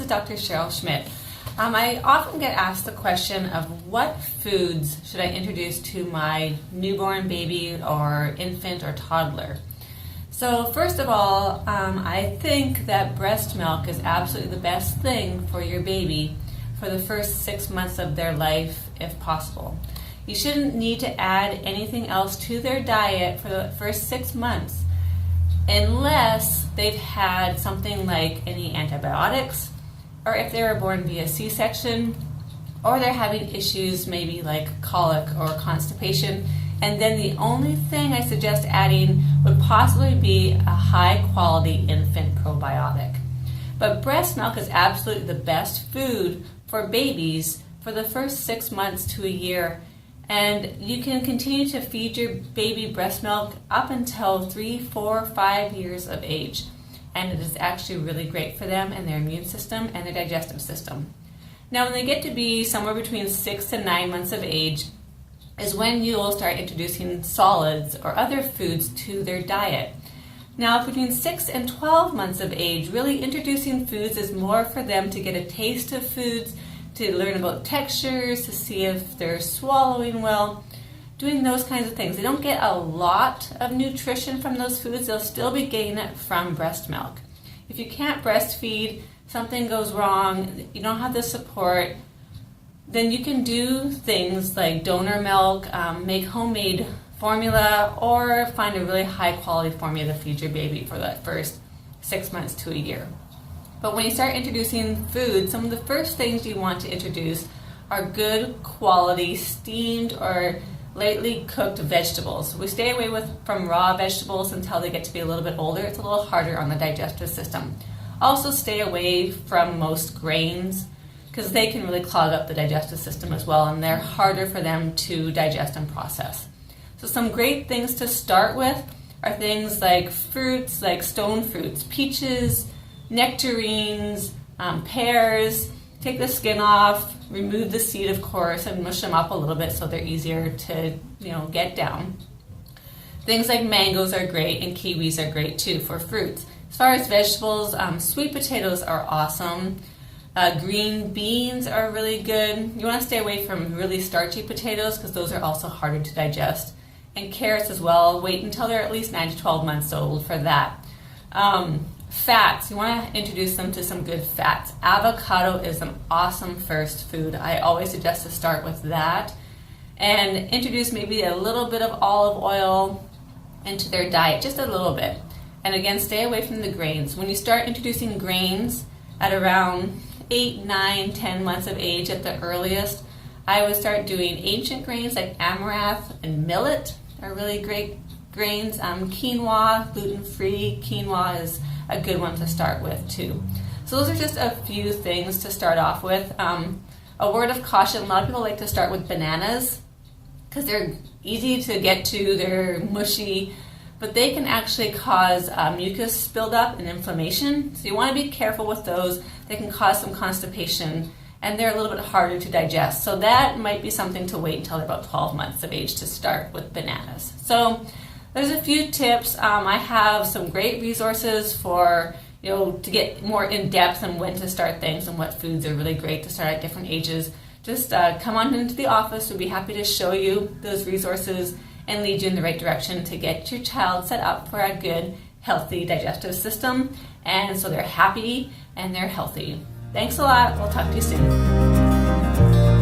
Dr. Cheryl Schmitt. I often get asked the question of what foods should I introduce to my newborn baby or infant or toddler. So first of all, I think that breast milk is absolutely the best thing for your baby for the first 6 months of their life if possible. You shouldn't need to add anything else to their diet for the first 6 months unless they've had something like any antibiotics, or if they were born via C-section, or they're having issues maybe like colic or constipation. And then the only thing I suggest adding would possibly be a high quality infant probiotic. But breast milk is absolutely the best food for babies for the first 6 months to a year. And you can continue to feed your baby breast milk up until 3, 4, 5 years of age. And it is actually really great for them and their immune system and their digestive system. Now, when they get to be somewhere between 6 and 9 months of age is when you'll start introducing solids or other foods to their diet. Now, between 6 and 12 months of age, really introducing foods is more for them to get a taste of foods, to learn about textures, to see if they're swallowing well, doing those kinds of things. They don't get a lot of nutrition from those foods. They'll still be getting it from breast milk. If you can't breastfeed, something goes wrong, you don't have the support, then you can do things like donor milk, make homemade formula, or find a really high quality formula to feed your baby for the first 6 months to a year. But when you start introducing food, some of the first things you want to introduce are good quality steamed or lightly cooked vegetables. We stay away from raw vegetables until they get to be a little bit older. It's a little harder on the digestive system. Also stay away from most grains because they can really clog up the digestive system as well, and they're harder for them to digest and process. So some great things to start with are things like fruits, like stone fruits, peaches, nectarines, pears. Take the skin off, remove the seed, of course, and mush them up a little bit so they're easier to, get down. Things like mangoes are great, and kiwis are great too for fruits. As far as vegetables, sweet potatoes are awesome. Green beans are really good. You want to stay away from really starchy potatoes because those are also harder to digest. And carrots as well. Wait until they're at least 9 to 12 months old for that. Fats, you want to introduce them to some good fats. Avocado is an awesome first food. I always suggest to start with that and introduce maybe a little bit of olive oil into their diet, just a little bit. And again, stay away from the grains. When you start introducing grains at around 8, 9, 10 months of age at the earliest, I would start doing ancient grains like amaranth and millet are really great grains. Quinoa, gluten-free quinoa is a good one to start with too. So those are just a few things to start off with. A word of caution, a lot of people like to start with bananas because they're easy to get to, they're mushy, but they can actually cause mucus buildup and inflammation. So you want to be careful with those. They can cause some constipation and they're a little bit harder to digest. So that might be something to wait until they're about 12 months of age to start with bananas. So there's a few tips. I have some great resources for, to get more in depth on when to start things and what foods are really great to start at different ages. Just come on into the office. We'll be happy to show you those resources and lead you in the right direction to get your child set up for a good, healthy digestive system. And so they're happy and they're healthy. Thanks a lot. We'll talk to you soon.